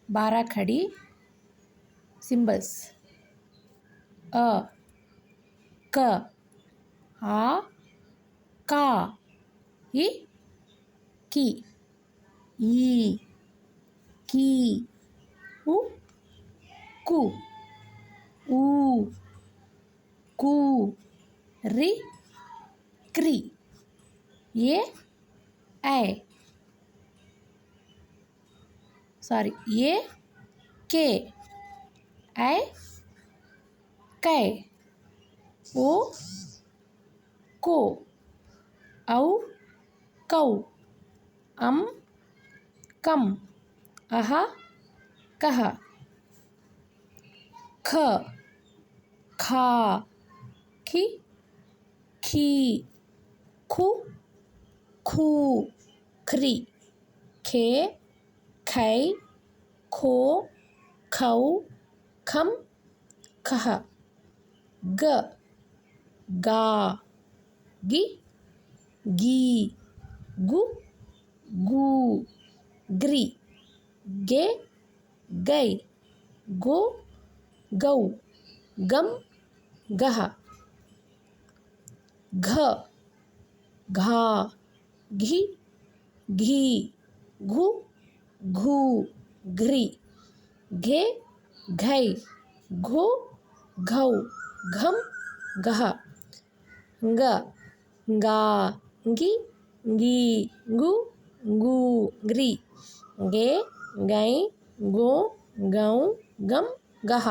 बाराखड़ी symbols a k a ka I ki e ki u ku u ku ri kri ye ai sorry ye ke ai kai o को औ कौ कम अह कह ख खा खि खी खु खू ख्री खे खै खो खौ खम खह ग गा गी गी गु गू ग्री गे गै गो गौ गम गह घ घा घी घी घु घू घ्री घे घै घो घौ घम गह ग गा गी गी गु गू ग्री गे गै गो गौ गम गह